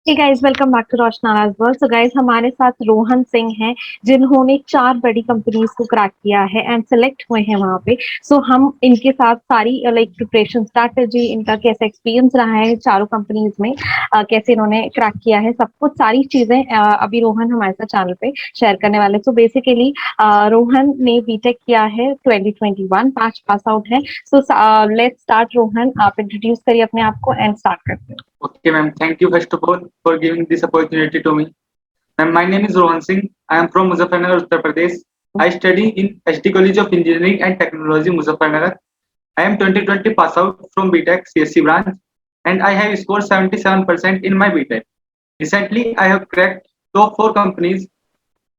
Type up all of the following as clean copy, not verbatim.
Hey guys, welcome back to Roshnana's world. So guys, हमारे साथ रोहन सिंह हैं जिन्होंने 4 बड़ी कंपनीज को क्रैक किया है एंड सेलेक्ट हुए हैं वहां पे। सो हम इनके साथ सारी लाइक प्रिपरेशन स्ट्रैटेजी, इनका कैसा एक्सपीरियंस रहा है चारों कंपनीज में, कैसे इन्होंने क्रैक किया है, सब कुछ सारी चीजें अभी रोहन हमारे साथ चैनल पे शेयर करने वाले। सो बेसिकली रोहन ने बीटेक किया है 2021, पास आउट है। So let's start. रोहन, आप इंट्रोड्यूस करिए अपने आप को एंड स्टार्ट करते हैं। Okay, ma'am. Thank you first of all for giving this opportunity to me. Ma'am, my name is Rohan Singh. I am from Muzaffarnagar, Uttar Pradesh. I study in SD College of Engineering and Technology, Muzaffarnagar. I am 2020 pass out from BTech CSC branch, and I have scored 77% in my BTech. Recently, I have cracked top 4 companies.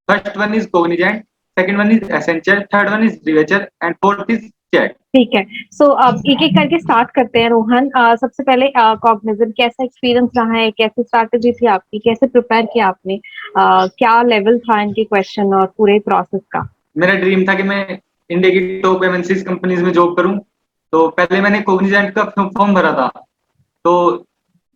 First one is Cognizant, second one is Accenture, third one is Rivecher, and fourth is Chat. ठीक है। सो अब एक एक करके start करते हैं। रोहन, सबसे पहले कॉग्निजेंट कैसा एक्सपीरियंस रहा है, कैसी स्ट्रैटेजी थी आपकी, कैसे प्रिपेयर किया आपने, क्या लेवल था इनके क्वेश्चन और पूरे प्रोसेस का? मेरा ड्रीम था कि मैं इंडिया की टॉप एमएनसी कंपनीज में जॉब करूं। तो पहले मैंने कोग्निजेंट का फॉर्म भरा था। तो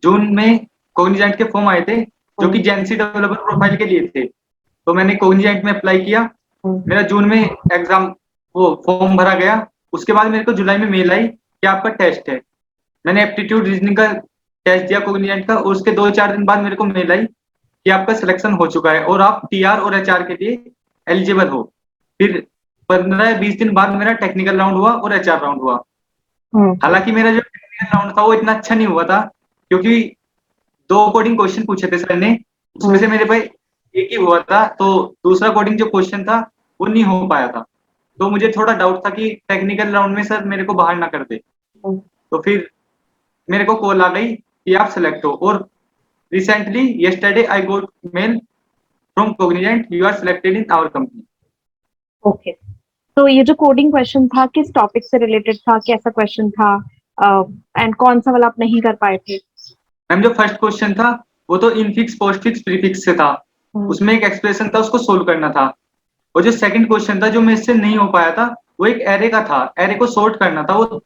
जून में कोग्निजेंट के फॉर्म आए थे जो कि जेएनसी डेवलपर प्रोफाइल के लिए थे। तो मैंने कोग्निजेंट में अप्लाई किया। मेरा जून में एग्जाम वो फॉर्म भरा गया। उसके बाद मेरे को जुलाई में मेल आई कि आपका टेस्ट है। मैंने एप्टीट्यूड रीजनिंग का टेस्ट दिया कोग्निजेंट का, और उसके 2-4 दिन बाद मेरे को मेल आई कि आपका सिलेक्शन हो चुका है और आप टीआर और एचआर के लिए एलिजिबल हो। फिर 15-20 दिन बाद मेरा टेक्निकल राउंड हुआ और एचआर राउंड हुआ। हालांकि मेरा जो टेक्निकल राउंड था वो इतना अच्छा नहीं हुआ था, क्योंकि 2 कोडिंग क्वेश्चन पूछे थे सर ने, उसमें से मेरे भाई एक ही हुआ था। तो दूसरा कोडिंग जो क्वेश्चन था वो नहीं हो पाया था। तो मुझे थोड़ा डाउट था कि टेक्निकल राउंड में सर मेरे को बाहर ना कर दे। तो फिर मेरे को कॉल आ गई कि आप सेलेक्ट हो, और recently yesterday I got mail from Cognizant, you are selected in our company. Okay. तो ये जो कोडिंग क्वेश्चन था किस टॉपिक से रिलेटेड था, कैसा क्वेश्चन था, एंड कौन सा वाला आप नहीं कर पाए थे? मैम, जो फर्स्ट क्वेश्चन था वो तो इनफिक्स पोस्टफिक्स प्रीफिक्स से था। उसमें एक एक्सप्रेशन था, उसको सोल्व करना था। और जो सेकंड क्वेश्चन था जो मेरे से नहीं हो पाया था, वो एक एरे का था। एरे को सॉर्ट करना था, वो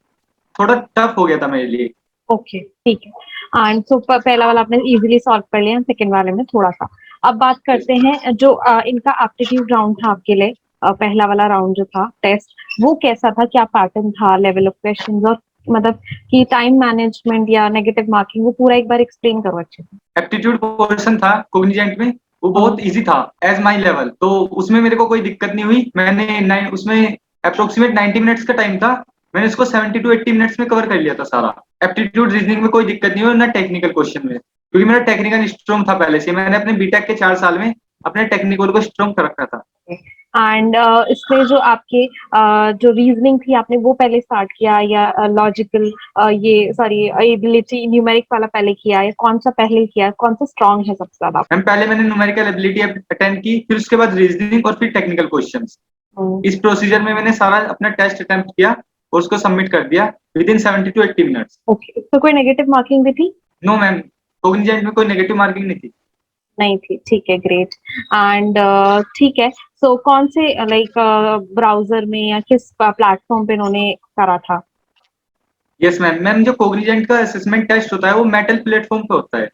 थोड़ा टफ हो गया था मेरे लिए। ओके, ठीक है। एंड सो पहला वाला आपने इजीली सॉल्व कर लिया, सेकंड वाले में थोड़ा सा। अब बात करते हैं जो इनका एप्टीट्यूड राउंड था आपके लिए, पहला वाला राउंड जो था टेस्ट, वो कैसा था, क्या पैटर्न था, लेवल ऑफ क्वेश्चंस, और मतलब कि टाइम मैनेजमेंट या नेगेटिव मार्किंग, वो पूरा एक बार एक्सप्लेन करो अच्छे से। एप्टीट्यूड क्वेश्चन था कोग्निजेंट में, वो बहुत इजी था एज माई लेवल। तो उसमें मेरे को कोई दिक्कत नहीं हुई। मैंने उसमें अप्रोक्सीमेट 90 मिनट्स का टाइम था। मैंने उसको 70 to 80 मिनट्स में कवर कर लिया था सारा। एप्टीट्यूड रीजनिंग में कोई दिक्कत नहीं हुई, ना टेक्निकल क्वेश्चन में, क्योंकि मेरा टेक्निकल स्ट्रॉन्ग था पहले से। मैंने अपने बीटेक के 4 साल में अपने टेक्निकल को स्ट्रॉन्ग कर रखा था। एंड इसमें जो आपके जो रीजनिंग थी, आपने वो पहले स्टार्ट किया या लॉजिकल, ये सॉरी एबिलिटी न्यूमेरिक वाला पहले किया, या कौन सा पहले किया, कौन सा स्ट्रांग है सबसे ज्यादा? मैम, पहले मैंने न्यूमेरिकल एबिलिटी अटेंड की, फिर उसके बाद रीजनिंग, और फिर टेक्निकल क्वेश्चंस। इस प्रोसीजर में मैंने सारा अपना टेस्ट अटेम्प्ट किया और उसको सबमिट कर दिया with in 70 to 80 minutes. Okay, तो कोई नेगेटिव मार्किंग भी थी? नो मैम, कोग्निजेंट में कोई नेगेटिव मार्किंग नहीं थी। नहीं थी, ठीक है, ग्रेट। एंड ठीक है। सो कौन से लाइक ब्राउजर में या किस प्लेटफॉर्म पे इन्होंने करा था? Yes ma'am. मैम, जो कोग्निजेंट का असेसमेंट टेस्ट होता है वो मेटल प्लेटफॉर्म पे होता है।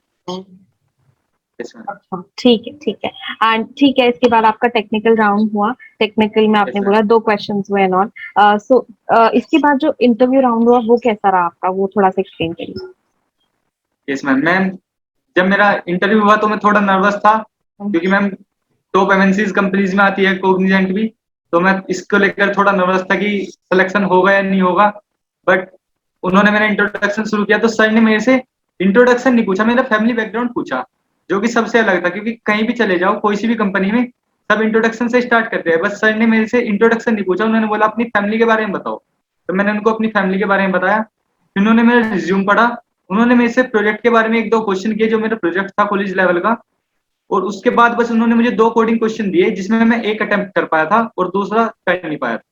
Yes ma'am. अच्छा, ठीक है, ठीक है। एंड ठीक है, इसके बाद आपका टेक्निकल राउंड हुआ। टेक्निकल में यस आपने मैम। बोला 2 क्वेश्चंस हुए एंड ऑल। सो इसके बाद जो इंटरव्यू राउंड हुआ वो कैसा रहा आपका, वो थोड़ा सा एक्सप्लेन करिए। Yes ma'am. मैम, जब मेरा इंटरव्यू हुआ तो मैं थोड़ा नर्वस था, क्योंकि मैम टॉप एमएनसीज कंपनीज में आती है कोग्निजेंट भी। तो मैं इसको लेकर थोड़ा नर्वस था कि सिलेक्शन होगा या नहीं होगा। बट उन्होंने मेरा इंट्रोडक्शन शुरू किया तो सर ने मेरे से इंट्रोडक्शन नहीं पूछा, मेरा फैमिली बैकग्राउंड पूछा, जो कि सबसे अलग था। क्योंकि कहीं भी चले जाओ, कोई सी भी कंपनी में, सब इंट्रोडक्शन से स्टार्ट करते हैं। बस सर ने मेरे से इंट्रोडक्शन नहीं पूछा, उन्होंने बोला अपनी फैमिली के बारे में बताओ। तो मैंने उनको अपनी फैमिली के बारे में बताया। फिर उन्होंने मेरा रिज्यूम पढ़ा। उन्होंने मेरे से प्रोजेक्ट के बारे में 1-2 क्वेश्चन किए, जो मेरा प्रोजेक्ट था कॉलेज लेवल का। और उसके बाद बस उन्होंने मुझे 2 कोडिंग क्वेश्चन दिए, जिसमें मैं एक अटेम्प्ट कर पाया था और दूसरा कर नहीं पाया था।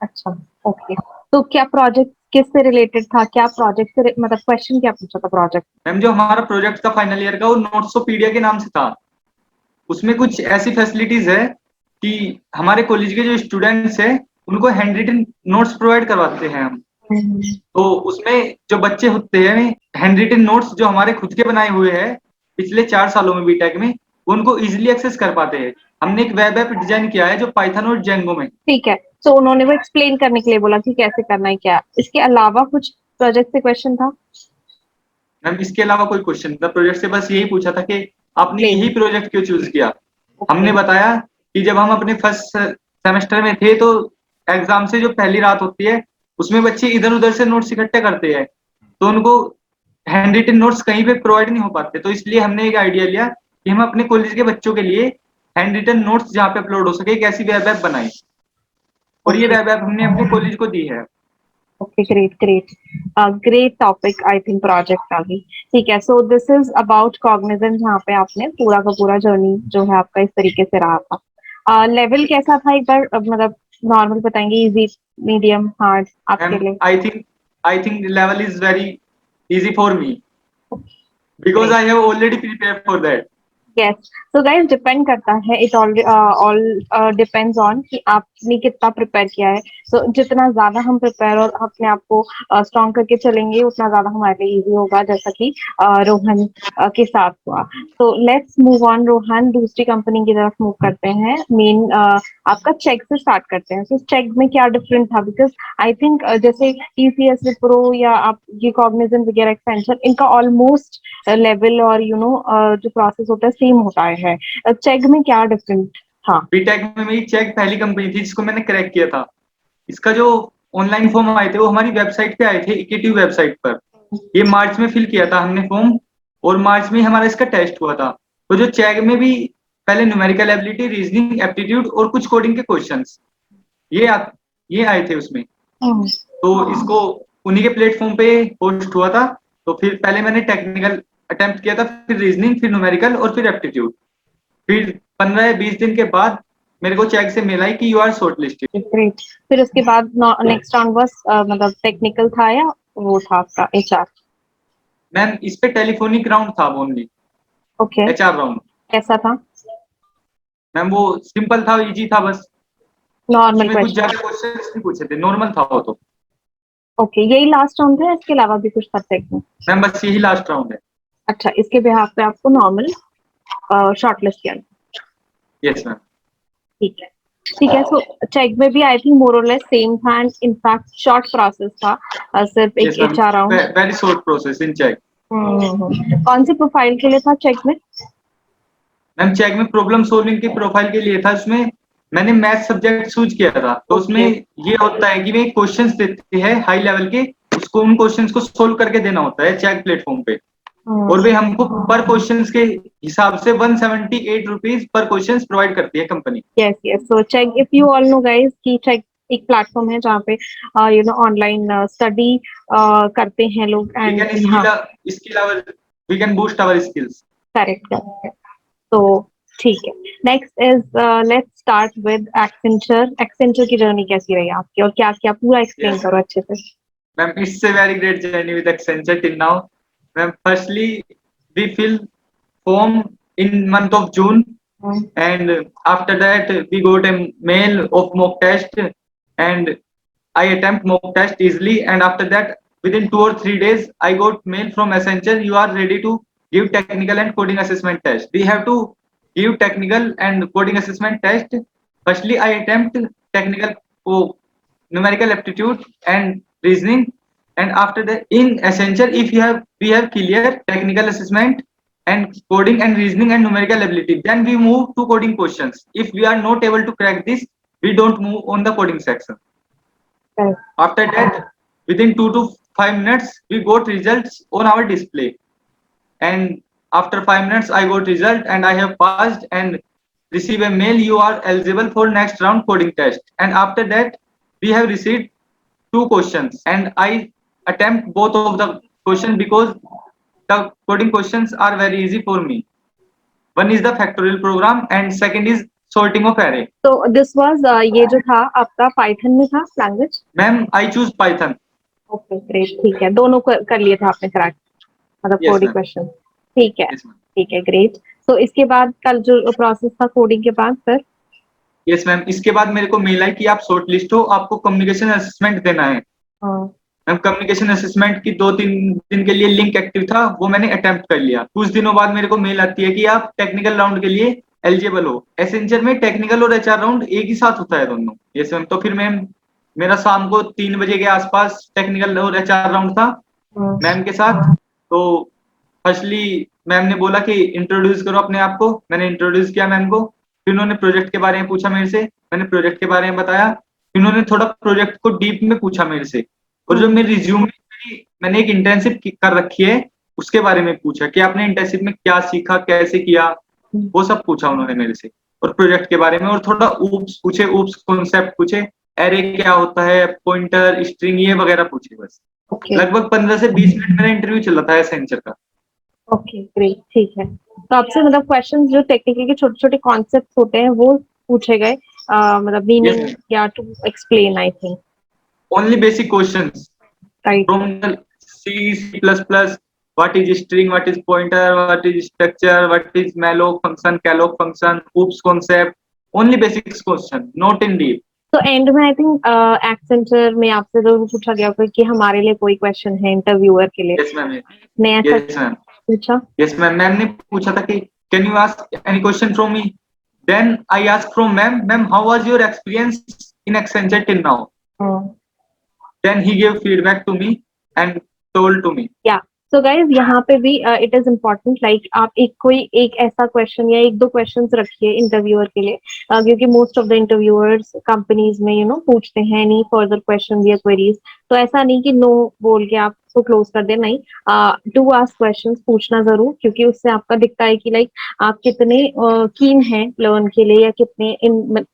अच्छा, ओके। तो क्या प्रोजेक्ट किससे रिलेटेड था, क्या प्रोजेक्ट से मतलब क्वेश्चन क्या पूछा था प्रोजेक्ट? मैम, जो हमारा प्रोजेक्ट था फाइनल ईयर का, वो नोट्सोपीडिया के नाम से था। उसमें कुछ ऐसी फैसिलिटीज है कि हमारे कॉलेज के जो स्टूडेंट्स हैं उनको हैंड रिटन नोट्स प्रोवाइड करवाते हैं हम। तो उसमें जो बच्चे होते हैं, हैंड रिटन नोट्स जो हमारे खुद के बनाए हुए हैं, पिछले 4 सालों में बीटेक में, वो उनको इजीली एक्सेस कर पाते हैं। हमने एक वेब ऐप डिजाइन किया है जो पाइथन और जेंगो में। ठीक है, तो उन्होंने वो एक्सप्लेन करने के लिए बोला कि कैसे करना है क्या। इसके अलावा कुछ प्रोजेक्ट से क्वेश्चन था? मैम इसके अलावा कोई क्वेश्चन था प्रोजेक्ट से, बस यही पूछा था कि आपने प्लेन। यही प्रोजेक्ट क्यों चूज किया। ओके। हमने बताया कि जब हम अपने फर्स्ट सेमेस्टर में थे तो एग्जाम से जो पहली रात होती है उसमें बच्चे इधर उधर से नोट्स इकट्ठे करते हैं, तो उनको हैंड रिटन नोट्स कहीं पे प्रोवाइड नहीं हो पाते, तो इसलिए हमने एक आइडिया लिया कि हम अपने कॉलेज के बच्चों के लिए हैंड रिटन नोट्स जहाँ पे अपलोड हो सके एक ऐसी वेब ऐप बनाई, और ये ओके। वेब ऐप हमने अपने कॉलेज को दी है। Okay, great great. Great topic I think project का भी। ठीक है, सो दिस इज अबाउट कॉग्निजेंट, जहाँ पे आपने पूरा का पूरा जर्नी जो है आपका इस तरीके से रहा था। लेवल कैसा था एक बार मतलब नॉर्मल बताएंगे, इजी, मीडियम, हार्ड आपके एंड लिए? I think level is very easy for me because great. I have already prepare for that. Yes. So guys, depend करता है, इट ऑल डिपेंड्स ऑन कि आपने कितना प्रिपेयर किया है। सो जितना ज्यादा हम प्रिपेयर और अपने आप को स्ट्रॉन्ग करके चलेंगे उतना ज्यादा हमारे लिए इजी होगा, जैसा कि रोहन के साथ हुआ। तो लेट्स मूव ऑन रोहन, दूसरी कंपनी की तरफ मूव करते हैं। मेन आपका चेक से स्टार्ट करते हैं। तो चेक में क्या डिफरेंट था? बिकॉज आई थिंक जैसे टीसीएस, विप्रो या आप ये कॉग्निजेंट वगैरह, एक्सेंचर, इनका ऑलमोस्ट लेवल और जो प्रोसेस होता है सेम होता है। चेक में क्या डिफरेंट था? बीटेक में मेरी चेक पहली कंपनी थी जिसको मैंने क्रैक किया था। इसका जो ऑनलाइन फॉर्म आए थे वो हमारी वेबसाइट पे आए थे, इक्विटी वेबसाइट पर। ये मार्च में फिल किया था हमने फॉर्म, और मार्च में ही हमारा इसका टेस्ट हुआ था। तो जो चेक में भी पहले न्यूमेरिकल एबिलिटी, रीजनिंग, एप्टीट्यूड और कुछ कोडिंग के क्वेश्चंस ये आ, ये आए थे उसमें। हम्म। तो इसको उन्हीं के प्लेटफॉर्म पे पोस्ट हुआ था। तो फिर पहले मैंने टेक्निकल अटेम्प्ट किया था, फिर रीजनिंग, फिर न्यूमेरिकल और फिर एप्टीट्यूड। फिर 15 या 20 दिन के बाद मेरे को चेक से मेल आई कि you are shortlisted. Great. फिर उसके बाद नेक्स्ट राउंड बस मतलब टेक्निकल था या वो था आपका एचआर? मैम इस पे टेलीफोनिक राउंड था ओनली, ओके। HR round. कैसा था? मैम वो सिंपल था, इजी था बस। नॉर्मल उसमें कुछ क्वेश्चन? ज्यादा क्वेश्चंस नहीं पूछे थे, नॉर्मल था वो तो। ओके, यही लास्ट राउंड था, इसके अलावा भी कुछ था चेक में? मैम बस यही लास्ट राउंड है। अच्छा, इसके बिहाफ पे आपको नॉर्मल शॉर्टलिस्ट किया? Yes ma'am. ठीक है। ठीक है, सो चेक में भी आई think more or less same था, एंड इनफैक्ट शॉर्ट प्रोसेस था, सिर्फ एक yes ma'am, HR round. Very short process in Chegg. कौन सी प्रोफाइल के लिए था चेक में? मैम चेक में प्रॉब्लम सॉल्विंग की प्रोफाइल के लिए था। उसमें मैंने मैथ सब्जेक्ट चूज किया था। तो उसमें ओके। ये होता है कि वे क्वेश्चंस देते हैं हाई लेवल के, उसको उन क्वेश्चंस को सोल्व करके देना होता है चेक प्लेटफॉर्म पे। और वे हमको पर क्वेश्चंस के हिसाब से 178 रुपीज पर क्वेश्चन प्रोवाइड करती है company. Yes yes, so Chegg, if you all know guys, कि चेक एक प्लेटफॉर्म है जहाँ पे ऑनलाइन स्टडी करते हैं लोग, वी एंड कैन हाँ। Skill our we can boost our skills. Correct correct. तो ठीक है, next is let's start with Accenture. Accenture की जर्नी कैसी रही आपकी, और क्या क्या, पूरा एक्सप्लेन यस करो अच्छे से। Ma'am, it's a very great journey with Accenture till now. Ma'am firstly we fill form in month of June, hmm. and after that we got a mail of mock test, and I attempt mock test easily, and after that within 2 or 3 days I got mail from Accenture, you are ready to give technical and coding assessment test. We have to give technical and coding assessment test. Firstly I attempt technical, oh, numerical aptitude and reasoning, and after that in Accenture if you have we have clear technical assessment and coding and reasoning and numerical ability, then we move to coding questions. If we are not able to crack this, we don't move on the coding section. Correct. After that within 2 to 5 minutes we got results on our display, and after 5 minutes I got result and I have passed and receive a mail, you are eligible for next round coding test. And after that we have received 2 questions, and I attempt both of the questions because the coding questions are very easy for me. One is the factorial program and second is sorting of array. तो this was, ये जो था आपका Python में था language? Ma'am, I choose Python. Okay great, ठीक है, दोनों कर लिए थे आपने क्रैक, मतलब Yes कोडिंग ma'am. क्वेश्चन? ठीक है। Yes ma'am. ठीक है, ग्रेट। तो इसके बाद कल जो प्रोसेस था कोडिंग के बाद फिर? Yes ma'am. इसके बाद मेरे को मेल आई कि आप शॉर्ट लिस्ट हो, आपको कम्युनिकेशन असेसमेंट देना है। हाँ। मैम कम्युनिकेशन असेसमेंट की 2-3 दिन के लिए लिंक एक्टिव था, वो मैंने अटेम्प्ट कर लिया। कुछ दिनों बाद मेरे को मेल आती है कि आप टेक्निकल राउंड के लिए एलिजिबल हो। एसेंचर में टेक्निकल और एचआर राउंड एक ही साथ होता है दोनों। Yes ma'am. तो फिर मैम मेरा शाम को 3 बजे के आसपास टेक्निकल और एचआर राउंड था मैम के साथ। तो फर्स्टली मैम ने बोला कि इंट्रोड्यूस करो अपने आप को। मैंने इंट्रोड्यूस किया मैम को। फिर उन्होंने प्रोजेक्ट के बारे में पूछा मेरे से, मैंने प्रोजेक्ट के बारे में बताया। फिर उन्होंने थोड़ा प्रोजेक्ट को डीप में पूछा मेरे से, और जो मेरे रिज्यूम में मैंने एक इंटर्नशिप कर रखी है उसके बारे में पूछा कि आपने इंटर्नशिप में क्या सीखा, कैसे किया, वो सब पूछा उन्होंने मेरे से। और प्रोजेक्ट के बारे में, और थोड़ा ऊप्स पूछे, ऊप्स कॉन्सेप्ट पूछे, एरे क्या होता है, पॉइंटर, स्ट्रिंग, ये वगैरह पूछे। बस ओके लगभग 15 से 20 मिनट मेरा इंटरव्यू चल रहा था एसेंचर का। ओके ग्रेट, ठीक है। तो आपसे मतलब क्वेश्चंस जो टेक्निकल के छोटे छोटे कॉन्सेप्ट्स होते हैं वो पूछे गए, मतलब यस मीनिंग मैम, या to explain I think, only basic questions right. from the C++, what is string, what is pointer, what is structure, what is malloc function, calloc function, oops concept, only basics question, not in deep. तो and में I think Accenture में आपसे जरूर पूछा गया होगा कि हमारे लिए कोई क्वेश्चन है इंटरव्यूअर के लिए, Yes ma'am, ने ऐसा yes ma'am, पूछा? yes ma'am। मैम ने पूछा था कि can you ask any question from me? Then I asked from ma'am, how was your experience in Accenture till now? Then he gave feedback to me and told to me. या so guys यहाँ पे भी it is important like आप एक ऐसा question या एक दो क्वेश्चन रखिए इंटरव्यूअर के लिए, क्योंकि most of the interviewers companies में पूछते हैं एनी फर्दर क्वेश्चन या क्वेरीज। तो ऐसा नहीं कि नो बोल के आप उसको क्लोज कर दे, नहीं, टू आस्क क्वेश्चन, पूछना जरूर, क्योंकि उससे आपका दिखता है कि लाइक आप कितने कीन हैं लर्न के लिए या कितने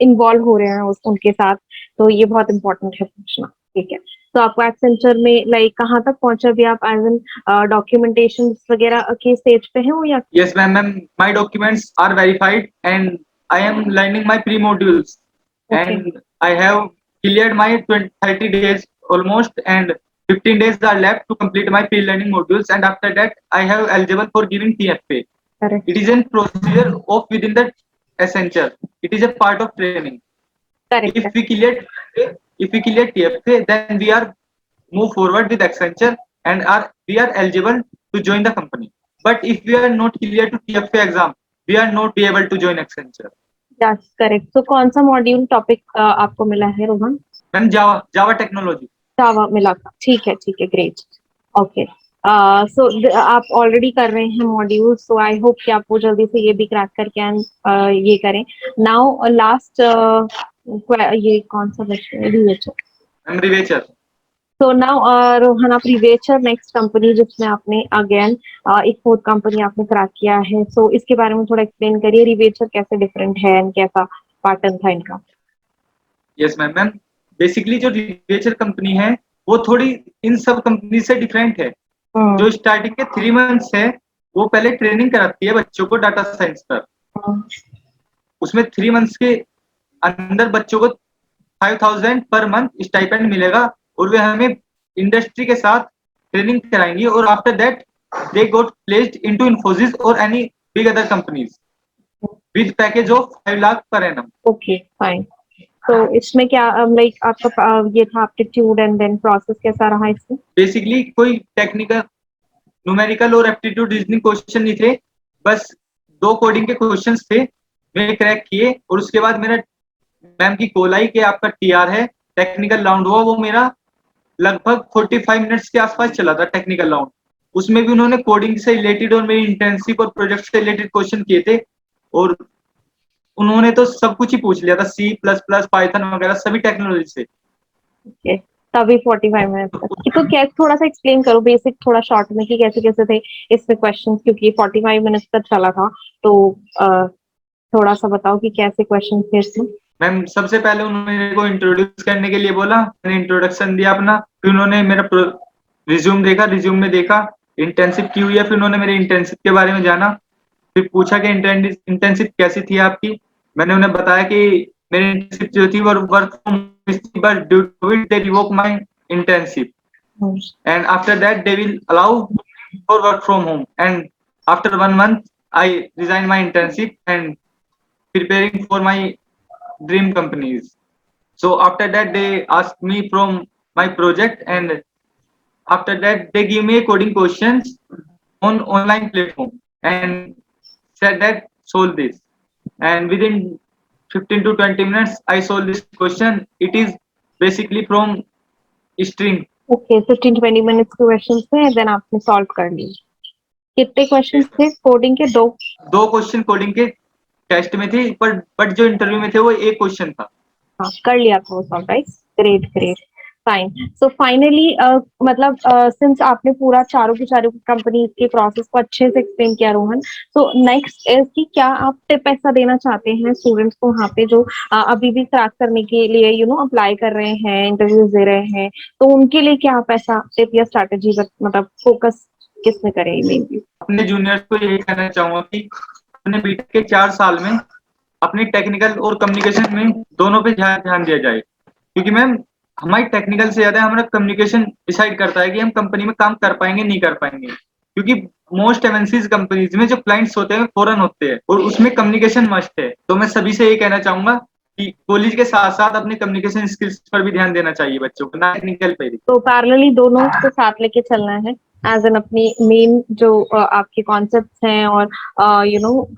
इन्वॉल्व हो रहे हैं उनके साथ। तो ये बहुत इंपॉर्टेंट है पूछना, ठीक है। तो आपको एक्सेंचर में लाइक कहाँ तक पहुंचा भी आप एज एन डॉक्यूमेंटेशन वगैरह के स्टेज पे हैं या? Yes, ma'am. My documents are verified, and I am learning my pre-modules, okay and I have cleared my 30 days almost, and 15 days are left to complete my pre-learning modules, and after that, I have eligible for giving TFA. Correct It is a procedure of within the Accenture. It is a part of training. Correct If we clear TFA, if we clear TFA, then we are move forward with Accenture, and we are eligible to join the company. But if we are not clear to TFA exam, we are not be able to join Accenture. Yes correct. तो कौन सा module topic आपको मिला है Rohan? Then Java technology. जावा मिला था, ठीक है ग्रेट। ओके सो आप ऑलरेडी कर रहे हैं मॉड्यूल, सो आई होप कि आप वो जल्दी से ये भी क्रैक करके ये करें। नाउ लास्ट ये कौन सा बच्चा है? I'm Rivecher. So now Rohan आप रिवेचर नेक्स्ट कंपनी जिसमें आपने अगेन एक फोर्थ कंपनी आपने क्रैक किया है, सो इसके बारे में थोड़ा एक्सप्लेन करिए, रिवेचर कैसे डिफरेंट है एंड कैसा पैटर्न था इनका? Yes, ma'am. Basically जो Rivecher कंपनी है वो थोड़ी इन सब कंपनी से डिफरेंट है। जो स्टार्टिंग के 3 मंथ्स है वो पहले ट्रेनिंग कराती है बच्चों को डाटा साइंस पर। उसमें 3 मंथ्स के अंदर बच्चों को 5,000 पर मंथ स्टाइपेंड मिलेगा, और वे हमें इंडस्ट्री के साथ ट्रेनिंग कराएंगी, और after that they got placed into Infosys और any big other companies with package of 5 lakh per annum. Okay fine. तो इसमें क्या लाइक आपका ये था एप्टीट्यूड एंड देन प्रोसेस कैसा रहा इसमें? बेसिकली कोई टेक्निकल, न्यूमेरिकल और एप्टीट्यूड रीजनिंग क्वेश्चन नहीं थे, बस 2 कोडिंग के क्वेश्चंस थे, वे क्रैक किए। और उसके बाद मेरा मैम की कॉल आई कि आपका टीआर है, टेक्निकल राउंड हुआ। वो मेरा लगभग 45 मिनट्स के आसपास चला था टेक्निकल राउंड। उसमें भी उन्होंने कोडिंग से रिलेटेड और मेरी इंटर्नशिप और प्रोजेक्ट से रिलेटेड क्वेश्चन किए थे, और उन्होंने तो सब कुछ ही पूछ लिया था, C++, पाइथन वगैरह सभी टेक्नोलॉजी से। okay. तभी 45 मिनट तक। तो क्या थोड़ा सा एक्सप्लेन करो बेसिक थोड़ा शॉर्ट में कि कैसे कैसे थे इसमें क्वेश्चन, क्योंकि 45 मिनट तक चला था, तो थोड़ा सा बताओ कि कैसे क्वेश्चन थे इसमें। मैम सबसे पहले उन्होंने मेरे को इंट्रोड्यूस करने के लिए बोला, मैंने इंट्रोडक्शन दिया अपना। फिर उन्होंने मेरा रिज्यूम देखा, रिज्यूम में देखा इंटर्नशिप की हुई है, फिर उन्होंने मेरे इंटर्नशिप के बारे में जाना। फिर पूछा कि इंटर्नशिप कैसी थी आपकी। मैंने उन्हें बताया कि मेरी इंटर्नशिप जो थी वो work from but due to it they revoke my internship, and after that they will allow for work from home, and after 1 month I resign my internship and preparing for my dream companies. So after that they asked me from my project, and after that they give me coding questions on online platform and said that solve this, and within 15 to 20 minutes I solve this question. It is basically from string. Okay 15-20 minutes के question थे then आपने solve कर ली। कितने questions थे coding के? दो। दो question coding के टेस्ट में थे, बट जो इंटरव्यू में थे वो एक क्वेश्चन था। हाँ कर लिया था वो सब, right? Great great fine. So finally मतलब सिंस आपने पूरा चारों की चारों कंपनी के प्रोसेस को अच्छे से एक्सप्लेन किया रोहन, तो नेक्स्ट इज कि क्या आप टिप ऐसा देना चाहते हैं स्टूडेंट्स को वहाँ पे जो अभी भी क्रैक करने के लिए अप्लाई कर रहे हैं, इंटरव्यूज दे रहे हैं, तो उनके लिए क्या आप ऐसा टिप या स्ट्रैटेजी मतलब फोकस किस में करें मेनली? अपने जूनियर्स को यही कहना चाहूंगा कि अपने बीटेक के 4 साल में अपनी टेक्निकल और कम्युनिकेशन में दोनों पे ध्यान दिया जाए, क्योंकि मैम हमारी टेक्निकल से ज्यादा हमारा कम्युनिकेशन डिसाइड करता है कि हम कंपनी में काम कर पाएंगे नहीं कर पाएंगे, क्योंकि मोस्ट एमएनसीज कंपनीज में जो क्लाइंट्स होते हैं फॉरेन होते हैं और उसमें कम्युनिकेशन मस्ट है। तो मैं सभी से ये कहना चाहूंगा कि कॉलेज के साथ साथ अपने कम्युनिकेशन स्किल्स पर भी ध्यान देना चाहिए बच्चों को, ना टेक्निकल पे ही। तो पैरेलली दोनों को साथ लेके चलना है एज एन अपनी मेन जो आपके कॉन्सेप्ट्स हैं और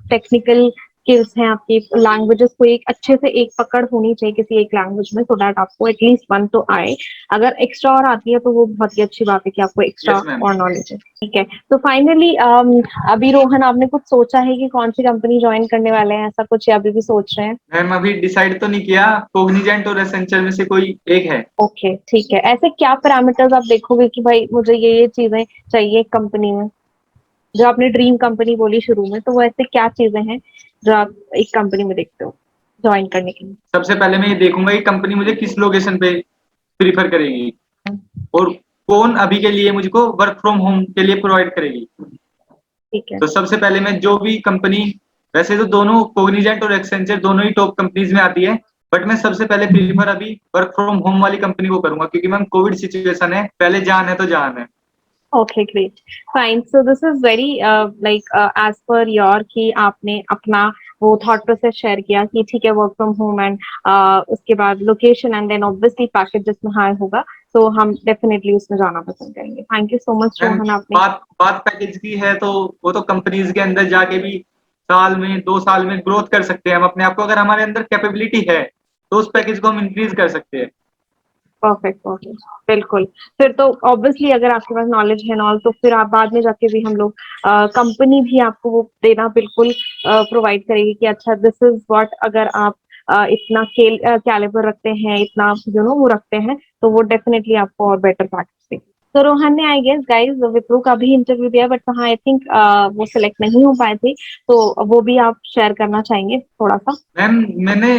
टेक्निकल स्किल्स हैं, आपकी लैंग्वेजेस को एक अच्छे से एक पकड़ होनी चाहिए किसी एक लैंग्वेज में, सो दैट आपको एटलीस्ट वन तो आए। अगर एक्स्ट्रा और आती है तो वो बहुत ही अच्छी बात है कि आपको एक्स्ट्रा यस मैम। और नॉलेज है। ठीक है, तो फाइनली अभी रोहन आपने कुछ सोचा है कि कौन सी कंपनी ज्वाइन करने वाले हैं, ऐसा कुछ या अभी भी सोच रहे हैं? मैम अभी डिसाइड तो नहीं किया, कोग्निजेंट और एसेंचर में से कोई एक है। ओके ठीक है, ऐसे क्या पैरामीटर्स आप देखोगे कि भाई मुझे ये चीजें चाहिए कंपनी में, जो आपने ड्रीम कंपनी बोली शुरू में, तो वो ऐसे क्या चीजें हैं जो आप एक कंपनी में देखते हो ज्वाइन करने के लिए? सबसे पहले मैं ये देखूंगा कि कंपनी मुझे किस लोकेशन पे प्रीफर करेगी और कौन अभी के लिए मुझको वर्क फ्रॉम होम के लिए प्रोवाइड करेगी। ठीक है। तो सबसे पहले मैं जो भी कंपनी, वैसे तो दोनों कोग्निजेंट और एक्सेंचर दोनों ही टॉप कंपनीज में आती है, बट मैं सबसे पहले प्रीफर अभी वर्क फ्रॉम होम वाली कंपनी को करूंगा, क्योंकि मैम कोविड सिचुएशन है, पहले जान है तो जान है। Okay great fine. So this is very like as per your कि आपने अपना वो थॉट प्रोसेस शेयर किया कि ठीक है वर्क फ्रॉम होम एंड उसके बाद location and then obviously package जिसमें हाई होगा, तो हम डेफिनेटली उसमें जाना पसंद करेंगे। Thank you so much ma'am Rohan आपने। बात बात पैकेज की है तो वो तो कंपनीज के अंदर जाके भी साल में 2 साल में ग्रोथ कर सकते हैं हम अपने आप को, अगर हमारे अंदर कैपेबिलिटी है तो उस पैकेज को हम इंक्रीज कर सकते हैं। परफेक्ट परफेक्ट, बिल्कुल। फिर तो ऑब्वियसली अगर आपके पास नॉलेज है नॉल, तो फिर आप बाद में जाके भी हम लोग कंपनी भी आपको वो देना बिल्कुल प्रोवाइड करेगी कि अच्छा दिस इज व्हाट, अगर आप इतना कैलिबर रखते हैं, इतना वो रखते हैं, तो वो डेफिनेटली आपको और बेटर प्रैक्टिस देगी। तो रोहन ने आई गेस गाइस विप्रो का भी इंटरव्यू दिया, बट हाँ आई थिंक वो सिलेक्ट नहीं हो पाए थे, तो वो भी आप शेयर करना चाहेंगे थोड़ा सा? मैम मैंने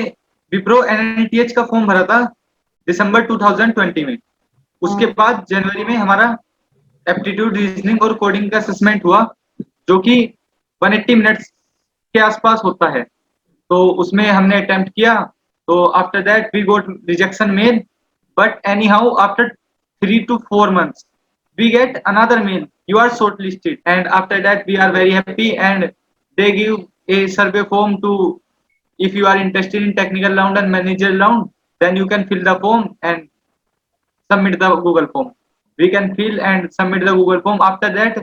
विप्रो एनएलटीएच का फॉर्म भरा था दिसंबर 2020 में, उसके बाद जनवरी में हमारा एप्टीट्यूड रीजनिंग और कोडिंग का असेसमेंट हुआ, जो कि 180 मिनट्स के आसपास होता है। तो उसमें हमने अटेम्प्ट किया, तो after that we got rejection mail, but anyhow after 3 to 4 months we get another mail, you are shortlisted, and after that we are very happy and they give a survey form to, if you are interested in technical round and manager round, then you can fill the form and submit the Google form. We can fill and submit the Google form. After that,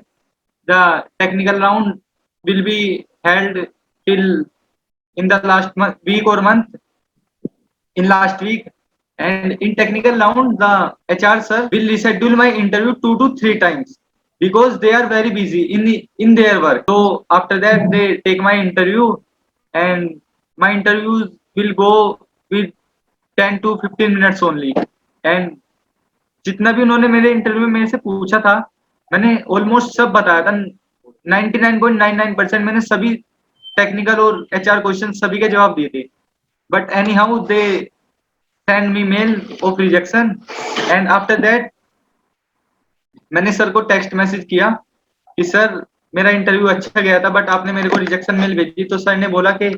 the technical round will be held till in the last month, week or month, in last week. And in technical round, the HR sir will reschedule my interview 2 to 3 times because they are very busy in their work. So after that, they take my interview, and my interviews will go with 10 to 15 minutes only. And जितना भी उन्होंने मेरे interview में से पूछा था, मैंने almost सब बताया था। 99.99% मैंने सभी टेक्निकल और एचआर क्वेश्चन सभी के जवाब दिए थे, but anyhow they send me mail of rejection. And after that मैंने सर को टेक्स्ट मैसेज किया कि सर मेरा इंटरव्यू अच्छा गया था, बट आपने मेरे को रिजेक्शन मेल भेजी। तो सर ने बोला कि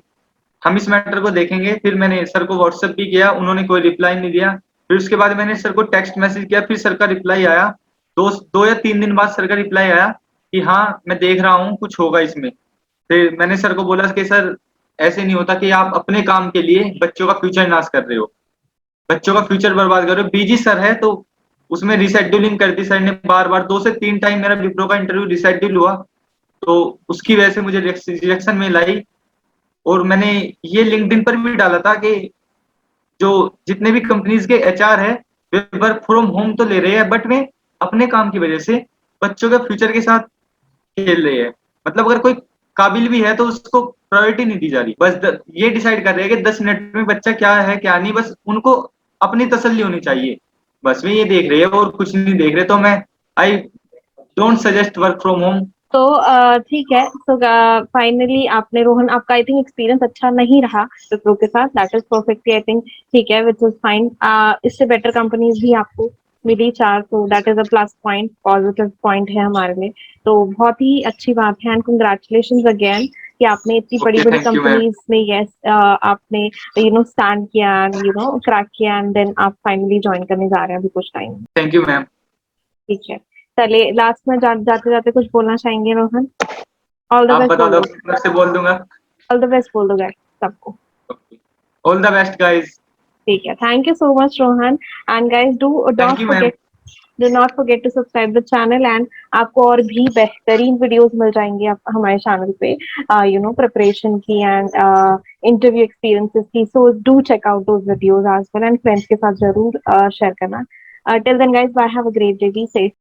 हम इस मैटर को देखेंगे। फिर मैंने सर को व्हाट्सएप भी किया, उन्होंने कोई रिप्लाई नहीं दिया। फिर उसके बाद मैंने सर को टेक्स्ट मैसेज किया, फिर सर का रिप्लाई आया। 2 या 3 दिन बाद सर का रिप्लाई आया कि हाँ मैं देख रहा हूँ, कुछ होगा इसमें। फिर मैंने सर को बोला कि सर ऐसे नहीं होता कि आप अपने काम के लिए बच्चों का फ्यूचर नाश कर रहे हो, बच्चों का फ्यूचर बर्बाद कर रहे हो। बीजी सर है तो उसमें रिशेड्यूलिंग कर दी सर ने, बार बार 2 से 3 टाइम मेरा विप्रो का इंटरव्यू रिशेड्यूल हुआ, तो उसकी वजह से मुझे रिजेक्शन मेल आई। और मैंने ये लिंक्डइन पर भी डाला था कि जो जितने भी कंपनीज के एचआर है वे वर्क फ्रॉम होम तो ले रहे हैं, बट वे अपने काम की वजह से बच्चों के फ्यूचर के साथ खेल रहे हैं। मतलब अगर कोई काबिल भी है तो उसको प्रायोरिटी नहीं दी जा रही, बस ये डिसाइड कर रहे हैं कि 10 मिनट में बच्चा क्या है क्या नहीं, बस उनको अपनी तसल्ली होनी चाहिए, बस वे ये देख रहे हैं और कुछ नहीं देख रहे। तो मैं I don't suggest work from home. तो ठीक है। सो फाइनली आपने रोहन, आपका आई थिंक एक्सपीरियंस अच्छा नहीं रहा विप्रो के साथ, that is perfectly I think ठीक है, विच इज फाइन। इससे बेटर कंपनीज भी आपको मिली चार, तो that is a plus point, positive point है हमारे लिए। तो बहुत ही अच्छी बात है एंड कंग्रेचुलेशन अगेन कि आपने इतनी बड़ी ओके, बड़ी थैंक यू मैम। कंपनीज में यस आपने स्टैंड किया एंड क्रैक किया एंड देन आप फाइनली ज्वाइन करने जा रहे हैं अभी कुछ टाइम। Thank you ma'am. ठीक है, चलिए लास्ट में जाते जाते कुछ बोलना चाहेंगे रोहन? ऑल द आप बेस्ट बता बोल दो, दो। मैं से बोल दूंगा। ऑल द बेस्ट बोल दो गाइस सबको। All the best guys. ठीक है, thank you so much Rohan. And guys thank you ma'am. Do not forget to subscribe the channel and आपको और भी बेहतरीन वीडियोस मिल जाएंगे आप हमारे चैनल पे, प्रिपरेशन की एंड इंटरव्यू एक्सपीरियंसेस की। So do check out those videos as well and friends के साथ जरूर शेयर करना। Till then guys, bye, have a great day, be safe.